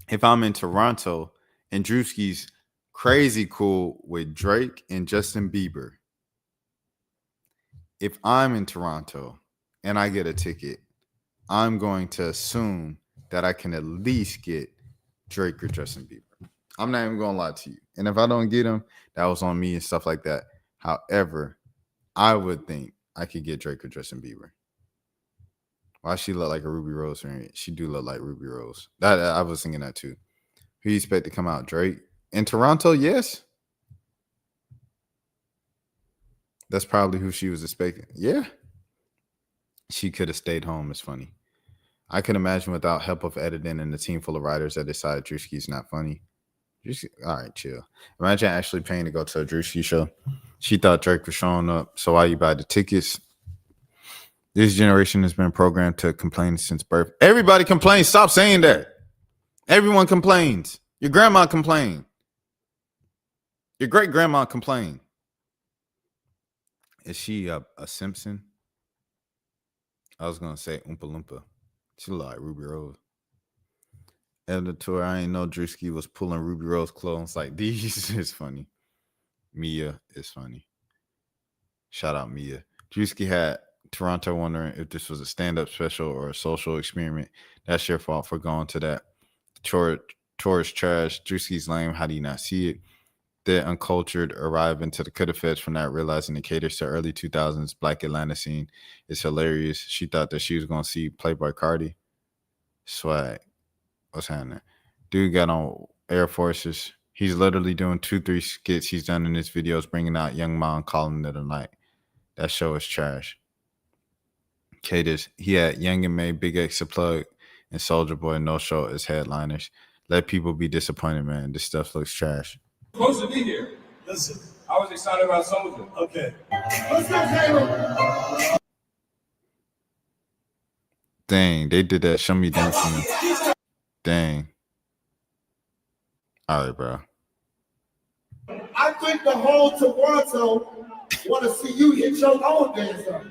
if I'm in Toronto and Drewski's crazy cool with Drake and Justin Bieber, if I'm in Toronto and I get a ticket, I'm going to assume that I can at least get Drake or Justin Bieber. I'm not even going to lie to you. And if I don't get them, that was on me and stuff like that. However, I would think I could get Drake or Justin Bieber. Why she look like a Ruby Rose? She do look like Ruby Rose. That I was thinking that too. Who you expect to come out? Drake in Toronto? Yes. That's probably who she was expecting. Yeah. She could have stayed home. It's funny. I can imagine without help of editing and a team full of writers that decided Drewski's not funny. All right, chill. Imagine actually paying to go to a Drewski show. She thought Drake was showing up. So why you buy the tickets? This generation has been programmed to complain since birth. Everybody complains. Stop saying that. Everyone complains. Your grandma complained. Your great grandma complained. Is she a Simpson? I was gonna say Oompa Loompa. She look like Ruby Rose. Editor, I ain't know Drewski was pulling Ruby Rose clones like these. Is funny. Mia is funny. Shout out Mia. Drewski had Toronto wondering if this was a stand-up special or a social experiment. That's your fault for going to that. Tour is trash. Drewski's lame. How do you not see it? The uncultured arrive into the coulda fetch from not realizing it caters to early 2000s Black Atlanta scene. It's hilarious. She thought that she was going to see Playboy Cardi. Swag. What's happening? Dude got on Air Forces. He's literally doing 2-3 skits he's done in his videos, bringing out Young Mom, calling it a night. That show is trash. Caters. He had Young and May, Big X, The Plug, and Soldier Boy No Show as headliners. Let people be disappointed, man. This stuff looks trash. Supposed to be here. Listen, I was excited about some of them. Okay. Let's go, Caleb. Dang, they did that. Show me dancing. Dang. All right, bro. I think the whole Toronto want to see you hit your own dance up. In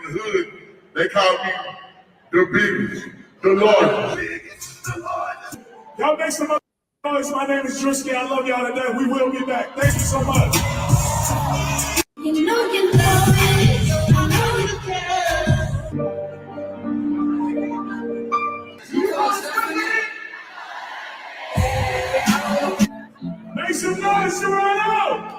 the hood, they call me the biggest, the largest. Y'all make some noise. My name is Drewski. I love y'all today. We will be back. Thank you so much. You know you love it. I know you care. Make some noise, Toronto.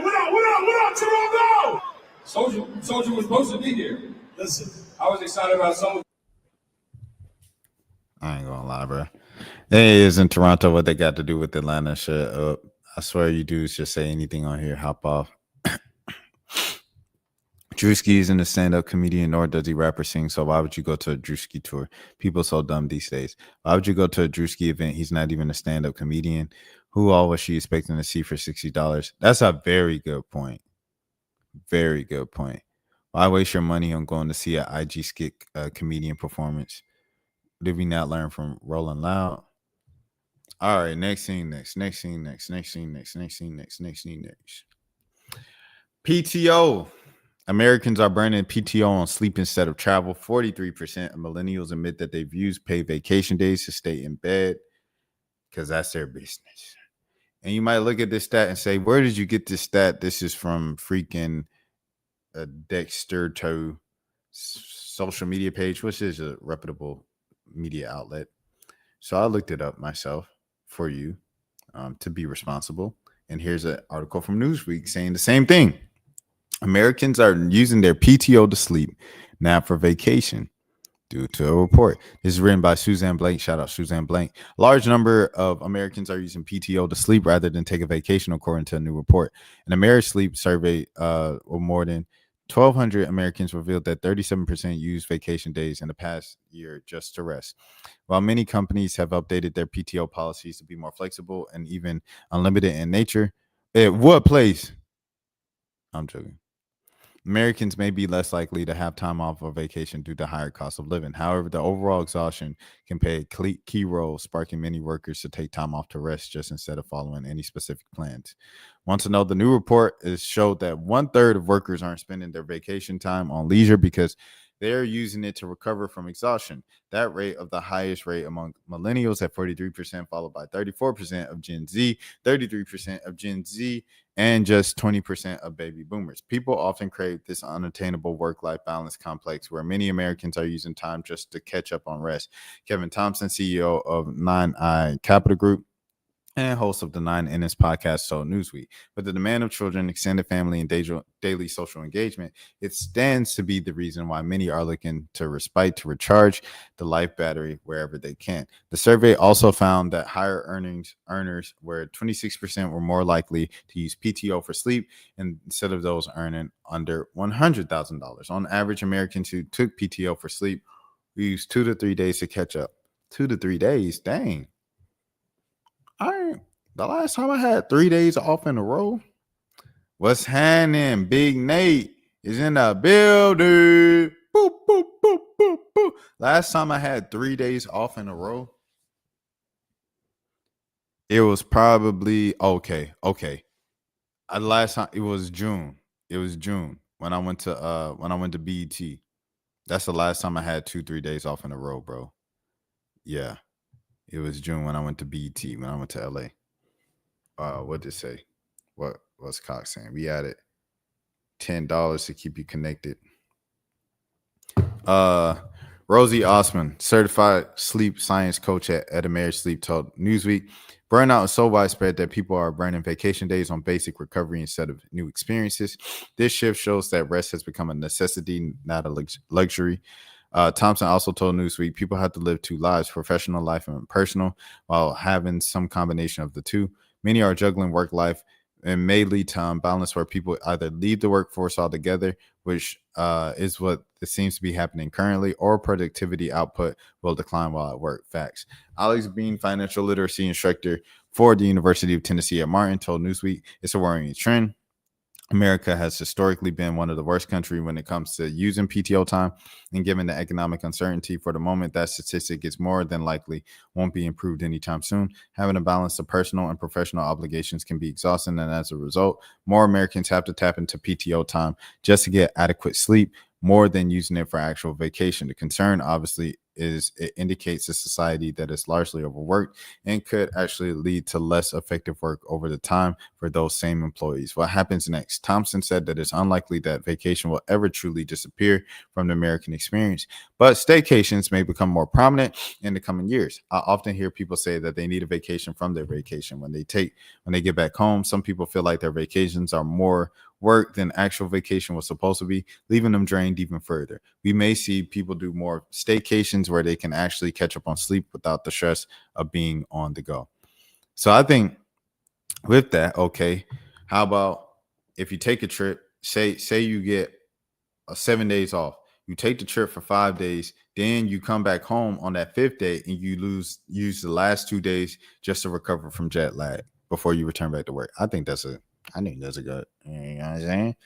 What up, Toronto? Soldier was supposed to be here. Listen, I was excited about some of. I ain't gonna lie, bro. It is in Toronto. What they got to do with Atlanta? Shut up. I swear you dudes just say anything on here. Hop off. Drewski isn't a stand-up comedian, nor does he rap or sing. So why would you go to a Drewski tour? People so dumb these days. Why would you go to a Drewski event? He's not even a stand-up comedian. Who all was she expecting to see for $60? That's a very good point. Very good point. Why waste your money on going to see an IG skit comedian performance? Did we not learn from Rolling Loud? All right, next scene. PTO. Americans are burning PTO on sleep instead of travel. 43% of millennials admit that they've used paid vacation days to stay in bed because that's their business. And you might look at this stat and say, where did you get this stat? This is from freaking Dexter to social media page, which is a reputable media outlet. So I looked it up myself for you to be responsible. And here's an article from Newsweek saying the same thing. Americans are using their PTO to sleep, not for vacation, due to a report. This is written by Suzanne Blank. Shout out Suzanne Blank. A large number of Americans are using PTO to sleep rather than take a vacation, according to a new report. In a marriage sleep survey of more than 1,200 Americans revealed that 37% used vacation days in the past year just to rest. While many companies have updated their PTO policies to be more flexible and even unlimited in nature, at what place? I'm joking. Americans may be less likely to have time off or vacation due to higher cost of living. However, the overall exhaustion can play a key role, sparking many workers to take time off to rest just instead of following any specific plans. Want to know, the new report showed that 1/3 of workers aren't spending their vacation time on leisure because they're using it to recover from exhaustion. That rate of the highest rate among millennials at 43%, followed by 34% of Gen Z, 33% of Gen Z, and just 20% of baby boomers. People often crave this unattainable work-life balance complex where many Americans are using time just to catch up on rest. Kevin Thompson, CEO of 9i Capital Group and host of the 9NS podcast, told Newsweek. With the demand of children, extended family, and daily social engagement, it stands to be the reason why many are looking to respite to recharge the life battery wherever they can. The survey also found that higher earners were 26% were more likely to use PTO for sleep instead of those earning under $100,000. On average, Americans who took PTO for sleep used 2 to 3 days to catch up. 2 to 3 days, dang. The last time I had 3 days off in a row. What's happening? Big Nate is in the building. Boop, boop, boop, boop, boop. Last time I had 3 days off in a row, it was probably okay. Last time it was June. It was June when I went to BET. That's the last time I had 2-3 days off in a row, bro. Yeah. It was June when I went to BET, when I went to LA. What did it say? What's Cox saying? We added $10 to keep you connected. Rosie Osman, certified sleep science coach at Edamere Sleep, told Newsweek, burnout is so widespread that people are burning vacation days on basic recovery instead of new experiences. This shift shows that rest has become a necessity, not a luxury. Thompson also told Newsweek people have to live two lives, professional life and personal, while having some combination of the two. Many are juggling work life and may lead to unbalance where people either leave the workforce altogether, which is what it seems to be happening currently, or productivity output will decline while at work. Facts. Alex Bean, financial literacy instructor for the University of Tennessee at Martin, told Newsweek it's a worrying trend. America has historically been one of the worst countries when it comes to using PTO time, and given the economic uncertainty for the moment, that statistic is more than likely won't be improved anytime soon. Having a balance of personal and professional obligations can be exhausting, and as a result, more Americans have to tap into PTO time just to get adequate sleep, more than using it for actual vacation. The concern, obviously, is it indicates a society that is largely overworked and could actually lead to less effective work over the time for those same employees. What happens next? Thompson said that it's unlikely that vacation will ever truly disappear from the American experience, but staycations may become more prominent in the coming years. I often hear people say that they need a vacation from their vacation when they get back home. Some people feel like their vacations are more work than actual vacation was supposed to be, leaving them drained even further. We may see people do more staycations where they can actually catch up on sleep without the stress of being on the go. So I think with that, okay, how about if you take a trip, say you get 7 days off, you take the trip for 5 days, then you come back home on that 5th day and you use the last 2 days just to recover from jet lag before you return back to work. I think that's a good, you know what I'm saying?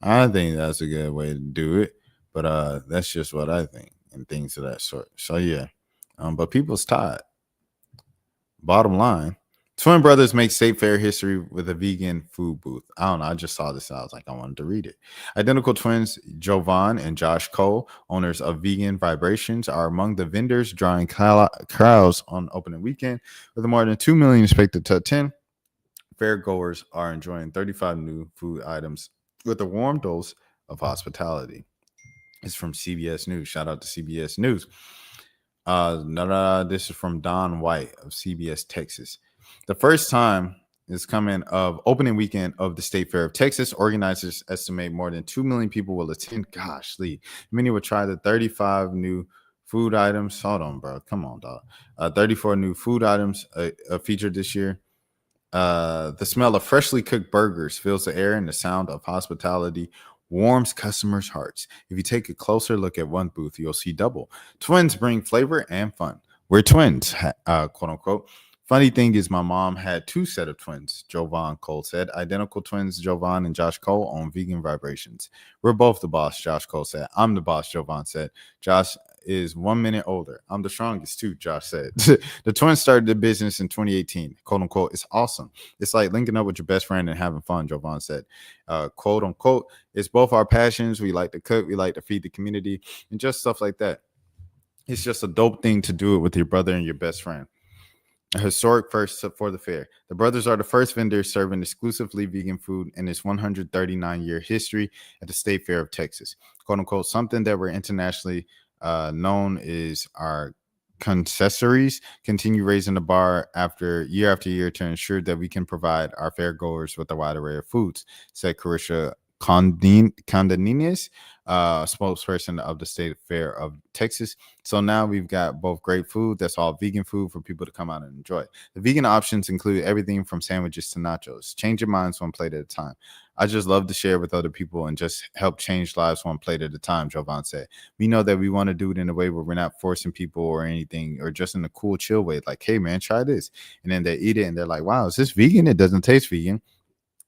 I think that's a good way to do it, but that's just what I think and things of that sort. So yeah, but people's tired. Bottom line, twin brothers make state fair history with a vegan food booth. I don't know. I just saw this. I was like, I wanted to read it. Identical twins Jovan and Josh Cole, owners of Vegan Vibrations, are among the vendors drawing crowds on opening weekend, with more than 2 million expected to attend. Fairgoers are enjoying 35 new food items with a warm dose of hospitality. It's from CBS News. Shout out to CBS News. This is from Don White of CBS Texas. The first time is coming of opening weekend of the State Fair of Texas. Organizers estimate more than 2 million people will attend. Gosh, Lee. Many will try the 35 new food items. Hold on, bro. Come on, dog. 34 new food items featured this year. The smell of freshly cooked burgers fills the air, and the sound of hospitality warms customers' hearts. If you take a closer look at one booth, you'll see double. Twins bring flavor and fun. We're twins, quote unquote. Funny thing is, my mom had 2 sets of twins, Jovan Cole said. Identical twins, Jovan and Josh Cole, own Vegan Vibrations. We're both the boss, Josh Cole said. I'm the boss, Jovan said. Josh is 1 minute older. I'm the strongest too, Josh said. The twins started the business in 2018. Quote unquote, it's awesome. It's like linking up with your best friend and having fun, Jovan said. Quote unquote, it's both our passions. We like to cook, we like to feed the community, and just stuff like that. It's just a dope thing to do it with your brother and your best friend. A historic first for the fair. The brothers are the first vendors serving exclusively vegan food in its 139-year history at the State Fair of Texas. Quote unquote, something that we're internationally known is our concessories continue raising the bar after year to ensure that we can provide our fairgoers with a wide array of foods, said Carisha Condaninis, spokesperson of the State Fair of Texas. So now we've got both great food, that's all vegan food for people to come out and enjoy. The vegan options include everything from sandwiches to nachos. Change your minds one plate at a time. I just love to share with other people and just help change lives one plate at a time, Jovan said. We know that we want to do it in a way where we're not forcing people or anything, or just in a cool, chill way. Like, hey, man, try this. And then they eat it and they're like, wow, is this vegan? It doesn't taste vegan.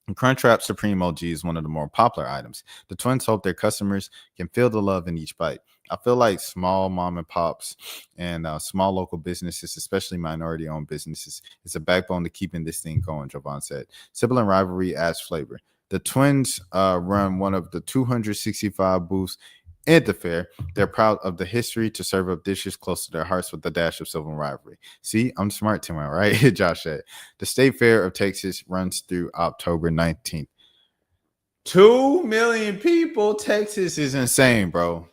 And Crunchwrap Supreme OG is one of the more popular items. The twins hope their customers can feel the love in each bite. I feel like small mom and pops and small local businesses, especially minority-owned businesses, is a backbone to keeping this thing going, Jovan said. Sibling rivalry adds flavor. The twins run one of the 265 booths at the fair. They're proud of the history to serve up dishes close to their hearts with a dash of sibling rivalry. See, I'm smart, Tim, right? Josh said. The State Fair of Texas runs through October 19th. 2 million people. Texas is insane, bro.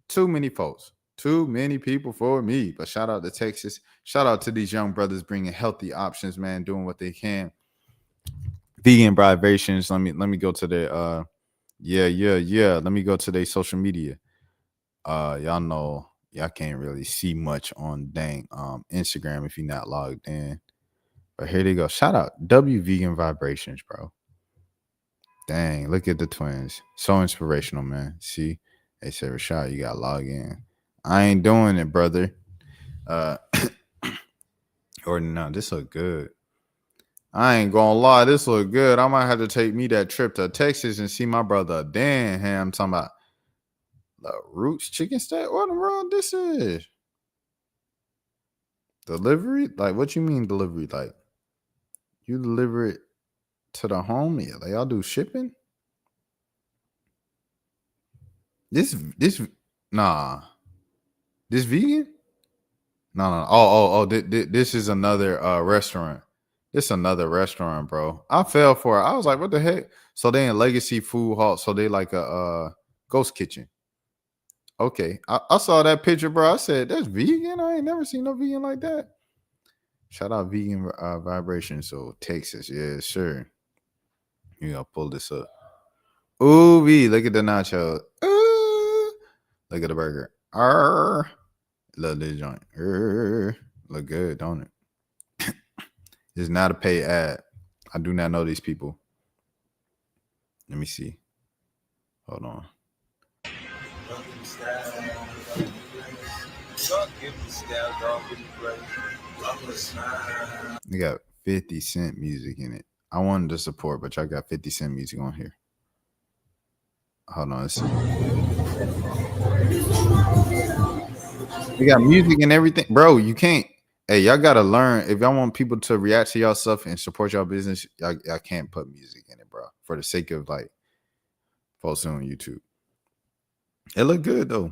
Too many folks. Too many people for me. But shout out to Texas. Shout out to these young brothers bringing healthy options, man, doing what they can. Vegan vibrations. Let me go to their Let me go to their social media. Y'all know y'all can't really see much on Instagram if you're not logged in. But here they go. Shout out W Vegan Vibrations, bro. Dang, look at the twins. So inspirational, man. See, they said, Rashad, you got to log in. I ain't doing it, brother. Or no, this look good. I ain't gonna lie, this look good. I might have to take me that trip to Texas and see my brother Dan. Hey, I'm talking about the Roots Chicken Stack. What in the world this is? Delivery? Like, what you mean delivery? Like, you deliver it to the home? Yeah, like y'all do shipping? This nah. This vegan? No. Oh, this is another restaurant. This is another restaurant, bro. I fell for it. I was like, what the heck? So they in Legacy Food Hall. So they like a ghost kitchen. Okay. I saw that picture, bro. I said, that's vegan? I ain't never seen no vegan like that. Shout out Vegan Vibration. So Texas. Yeah, sure. You gotta pull this up. Ooh, look at the nacho. Ooh, look at the burger. Love this joint. Look good, don't it? It's not a paid ad. I do not know these people. Let me see. Hold on. You got 50 Cent music in it. I wanted to support, but y'all got 50 Cent music on here. Hold on. Let's see. You got music and everything. Bro, you can't. Hey, y'all got to learn. If y'all want people to react to y'all stuff and support y'all business, y'all can't put music in it, bro. For the sake of, like, posting on YouTube. It look good, though.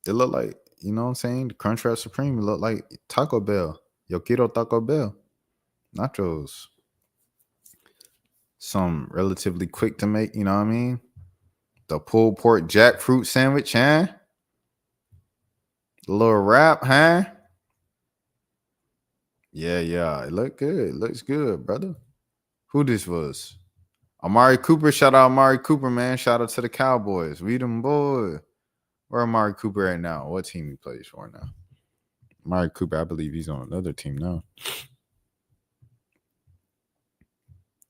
It look like, you know what I'm saying? The Crunchwrap Supreme, it look like Taco Bell. Yo quiero Taco Bell. Nachos. Some relatively quick to make, you know what I mean? The pulled pork jackfruit sandwich, huh? The little wrap, huh? Yeah. It looked good. It looks good, brother. Who this was? Amari Cooper. Shout out Amari Cooper, man. Shout out to the Cowboys. We them boy. Where Amari Cooper right now? What team he plays for now? Amari Cooper, I believe he's on another team now.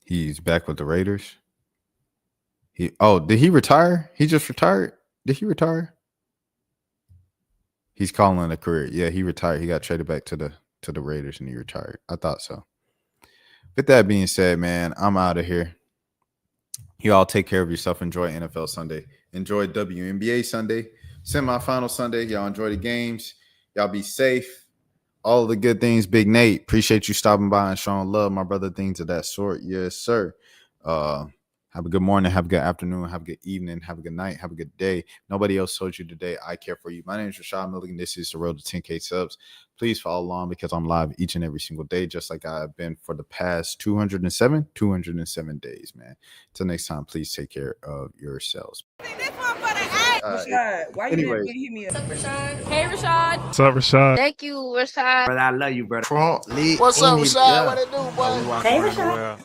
He's back with the Raiders. Did he retire? He just retired? Did he retire? He's calling it a career. Yeah, he retired. He got traded back to the Raiders and he retired. I thought so. With that being said, man, I'm out of here. You all take care of yourself. Enjoy NFL Sunday. Enjoy WNBA Sunday. Semifinal Sunday. Y'all enjoy the games. Y'all be safe. All of the good things. Big Nate, appreciate you stopping by and showing love, my brother. Things of that sort. Yes, sir. Have a good morning. Have a good afternoon. Have a good evening. Have a good night. Have a good day. Nobody else told you today. I care for you. My name is Rashad Milligan. This is the road to 10K subs. Please follow along because I'm live each and every single day, just like I've been for the past 207 days, man. Until next time, please take care of yourselves. Rashad, why anyway. You didn't hit me up? What's up, Rashad? Hey, Rashad. What's up, Rashad? Thank you, Rashad. Brother, I love you, brother. What's up, Rashad? What it do, boy? Hey, Rashad.